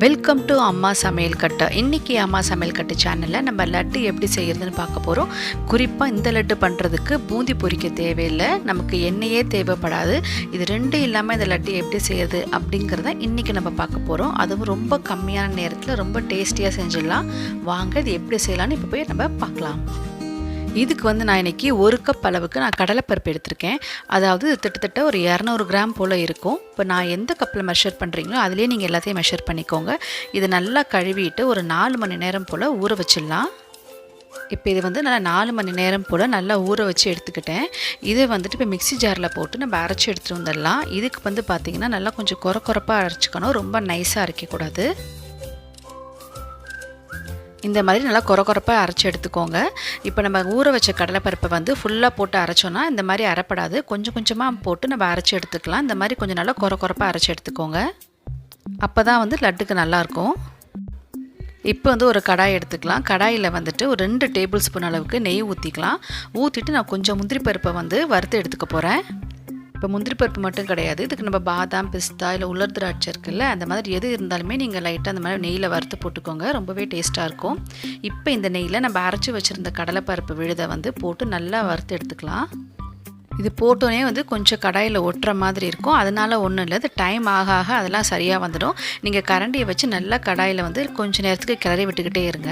Welcome to அம்மா சமையல் கட்டு. இன்றைக்கி அம்மா சமையல் கட்டு சேனலில் நம்ம லட்டு எப்படி செய்கிறதுன்னு பார்க்க போகிறோம். குறிப்பாக இந்த லட்டு பண்ணுறதுக்கு பூந்தி பொரிக்க தேவையில்லை, நமக்கு எண்ணெயே தேவைப்படாது. இது ரெண்டும் இல்லாமல் இந்த லட்டு எப்படி செய்கிறது அப்படிங்கிறத இன்றைக்கி நம்ம பார்க்க போகிறோம். அதுவும் ரொம்ப கம்மியான நேரத்தில் ரொம்ப டேஸ்டியாக செஞ்சிடலாம். வாங்க இது எப்படி செய்யலான்னு இப்போ போய் நம்ம பார்க்கலாம். இதுக்கு நான் இன்றைக்கி 1 கப் அளவுக்கு நான் கடலைப்பருப்பு எடுத்திருக்கேன். அதாவது கிட்டத்தட்ட ஒரு 200 கிராம் போல் இருக்கும். இப்போ நான் எந்த கப்பில் மெஷர் பண்ணுறீங்களோ அதிலே நீங்கள் எல்லாத்தையும் மெஷர் பண்ணிக்கோங்க. இதை நல்லா கழுவிட்டு ஒரு 4 மணி நேரம் போல் ஊற வச்சிடலாம். இப்போ இது நல்லா 4 மணி நேரம் போல் நல்லா ஊற வச்சு எடுத்துக்கிட்டேன். இதை இப்போ மிக்ஸி ஜாரில் போட்டு நம்ம அரைச்சி எடுத்துகிட்டு வந்துடலாம். இதுக்கு பார்த்திங்கன்னா நல்லா கொஞ்சம் கொரப்பாக அரைச்சிக்கணும், ரொம்ப நைஸாக அரைக்கக்கூடாது. இந்த மாதிரி நல்லா கொரப்பாக அரைச்சி எடுத்துக்கோங்க. இப்போ நம்ம ஊற வச்ச கடலைப்பருப்பை ஃபுல்லாக போட்டு அரைச்சோன்னா இந்த மாதிரி அரைப்படாது, கொஞ்சம் கொஞ்சமாக போட்டு நம்ம அரைச்சி எடுத்துக்கலாம். இந்த மாதிரி கொஞ்சம் நல்லா கொரப்பாக அரைச்சி எடுத்துக்கோங்க, அப்போ தான் லட்டுக்கு நல்லாயிருக்கும். இப்போ ஒரு கடாய் எடுத்துக்கலாம். கடாயில் ஒரு 2 டேபிள் ஸ்பூன் அளவுக்கு நெய் ஊற்றிக்கலாம். ஊற்றிட்டு நான் கொஞ்சம் முந்திரி பருப்பை வறுத்து எடுத்துக்க போகிறேன். இப்போ முந்திரி பருப்பு மட்டும் கிடையாது, இதுக்கு நம்ம பாதாம், பிஸ்தா இல்லை உலர் திராட்சை இருக்குல்ல, அந்த மாதிரி எது இருந்தாலுமே நீங்கள் லைட்டாக அந்த மாதிரி நெய்யில் வறுத்து போட்டுக்கோங்க, ரொம்பவே டேஸ்ட்டாக இருக்கும். இப்போ இந்த நெய்யில் நம்ம அரைச்சி வச்சுருந்த கடலைப்பருப்பு விழுதை போட்டு நல்லா வறுத்து எடுத்துக்கலாம். இது போட்டோன்னே கொஞ்சம் கடாயில் ஒட்டுற மாதிரி இருக்கும், அதனால் ஒன்றும் இல்லை, இது டைம் ஆக ஆக அதெல்லாம் சரியாக வந்துடும். நீங்கள் கரண்டியை வச்சு நல்லா கடாயில் கொஞ்சம் நேரத்துக்கு கிளறி விட்டுக்கிட்டே இருங்க.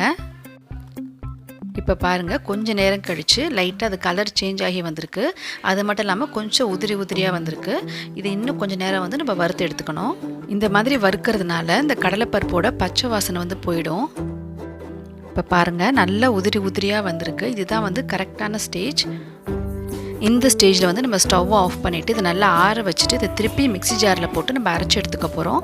இப்போ பாருங்கள், கொஞ்சம் நேரம் கழித்து லைட்டாக அது கலர் சேஞ்ச் ஆகி வந்திருக்கு. அது மட்டும் இல்லாமல் கொஞ்சம் உதிரியாக வந்திருக்கு. இது இன்னும் கொஞ்சம் நேரம் நம்ம வறுத்து எடுத்துக்கணும். இந்த மாதிரி வறுக்கிறதுனால இந்த கடலைப்பருப்போட பச்சை வாசனை போயிடும். இப்போ பாருங்கள், நல்லா உதிரியாக வந்திருக்கு. இதுதான் கரெக்டான ஸ்டேஜ். இந்த ஸ்டேஜில் நம்ம ஸ்டவ்வை ஆஃப் பண்ணிவிட்டு இதை நல்லா ஆற வச்சுட்டு இதை திருப்பி மிக்ஸி ஜாரில் போட்டு நம்ம அரைச்சி எடுத்துக்க போகிறோம்.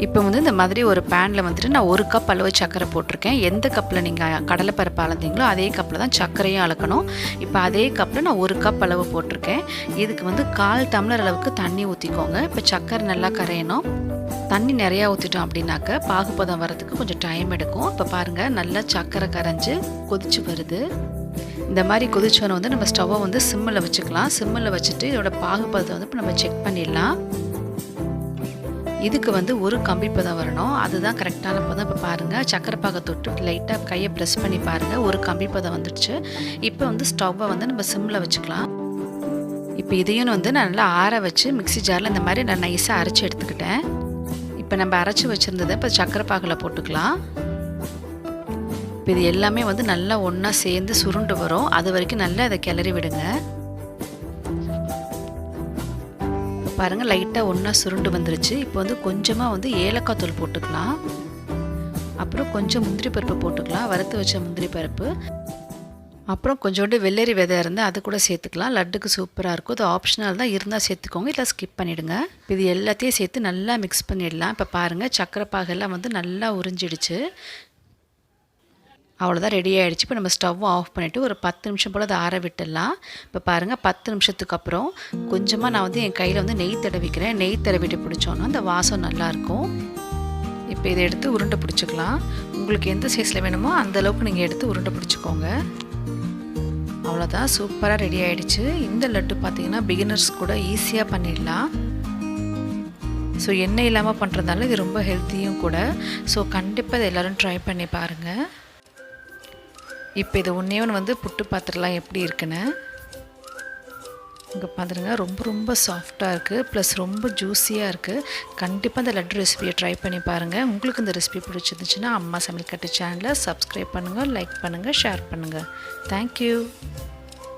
இப்போ இந்த மாதிரி ஒரு பேனில் நான் 1 கப் அளவு சர்க்கரை போட்டிருக்கேன். எந்த கப்பில் நீங்கள் கடலைப்பருப்பு அளந்தீங்களோ அதே கப்பில் தான் சர்க்கரையும் அளக்கணும். இப்போ அதே கப்பில் நான் 1 கப் அளவு போட்டிருக்கேன். இதுக்கு 1/4 டம்ளர் அளவுக்கு தண்ணி ஊற்றிக்கோங்க. இப்போ சர்க்கரை நல்லா கரையணும். தண்ணி நிறையா ஊற்றிட்டோம் அப்படின்னாக்க பாகுபதம் வரதுக்கு கொஞ்சம் டைம் எடுக்கும். இப்போ பாருங்கள், நல்லா சர்க்கரை கரைஞ்சி கொதிச்சு வருது. இந்த மாதிரி கொதிச்சோன்னு நம்ம ஸ்டவ்வை சிம்மில் வச்சுக்கலாம். சிம்மில் வச்சுட்டு இதோட பாகுபதத்தை இப்போ நம்ம செக் பண்ணிடலாம். இதுக்கு ஒரு கம்பி பதம் வரணும், அதுதான் கரெக்டான பதம். இப்போ பாருங்கள், சக்கரை பாகை தொட்டு லைட்டாக கையை ப்ரெஸ் பண்ணி பாருங்கள், ஒரு கம்பி பதம் வந்துடுச்சு. இப்போ ஸ்டவ்வை நம்ம சிம்மில் வச்சுக்கலாம். இப்போ இதையும் நான் நல்லா ஆற வச்சு மிக்ஸி ஜாரில் இந்த மாதிரி நான் நைஸாக அரைச்சி எடுத்துக்கிட்டேன். இப்போ நம்ம அரைச்சி வச்சுருந்ததை இப்போ சக்கரை பாகில் போட்டுக்கலாம். இப்போ இது எல்லாமே நல்லா ஒன்றா சேர்ந்து சுருண்டு வரும், அது வரைக்கும் நல்லா அதை கிளறி விடுங்க. பாருங்கள், லைட்டாக ஒன்றா சுருண்டு வந்துருச்சு. இப்போ கொஞ்சமாக ஏலக்காய் தூள் போட்டுக்கலாம். அப்புறம் கொஞ்சம் முந்திரி பருப்பு போட்டுக்கலாம், வறுத்து வச்ச முந்திரி பருப்பு. அப்புறம் கொஞ்சோண்டு வெள்ளரி விதை இருந்தால் அது கூட சேர்த்துக்கலாம். லட்டுக்கு சூப்பராக இருக்கும். அது ஆப்ஷனல் தான், இருந்தால் சேர்த்துக்கோங்க, இல்லை ஸ்கிப் பண்ணிவிடுங்க. இது எல்லாத்தையும் சேர்த்து நல்லா மிக்ஸ் பண்ணிடலாம். இப்போ பாருங்கள், சக்கரை பாகெல்லாம் நல்லா உறிஞ்சிடுச்சு. அவ்வளோதான், ரெடி ஆகிடுச்சு. இப்போ நம்ம ஸ்டவ்வை ஆஃப் பண்ணிவிட்டு ஒரு 10 நிமிஷம் போல் அதை ஆற விட்டுடலாம். இப்போ பாருங்கள், 10 நிமிஷத்துக்கு அப்புறம் கொஞ்சமாக நான் என் கையில் நெய் தடவிக்கிறேன். நெய் தடவிட்டு பிடிச்சோன்னா அந்த வாசம் நல்லாயிருக்கும். இப்போ இதை எடுத்து உருண்டை பிடிச்சிக்கலாம். உங்களுக்கு எந்த சைஸில் வேணுமோ அந்தளவுக்கு நீங்கள் எடுத்து உருண்டை பிடிச்சிக்கோங்க. அவ்வளோதான், சூப்பராக ரெடி ஆகிடுச்சு. இந்த லட்டு பார்த்திங்கன்னா பிகினர்ஸ் கூட ஈஸியாக பண்ணிடலாம். ஸோ எண்ணெய் இல்லாமல் பண்ணுறதால இது ரொம்ப ஹெல்த்தியும் கூட. ஸோ கண்டிப்பாக இதை எல்லோரும் ட்ரை பண்ணி பாருங்கள். இப்போ இது ஒன்றே புட்டு பார்த்துடலாம் எப்படி இருக்குன்னு. இங்கே பார்த்துருங்க, ரொம்ப சாஃப்டாக இருக்குது, ப்ளஸ் ரொம்ப ஜூஸியாக இருக்குது. கண்டிப்பாக இந்த லட்டு ரெசிபியை ட்ரை பண்ணி பாருங்கள். உங்களுக்கு இந்த ரெசிபி பிடிச்சிருந்துச்சுன்னா அம்மா சமையல் கட்டு சேனலை சப்ஸ்கிரைப் பண்ணுங்கள், லைக் பண்ணுங்கள், ஷேர் பண்ணுங்கள். தேங்க்யூ.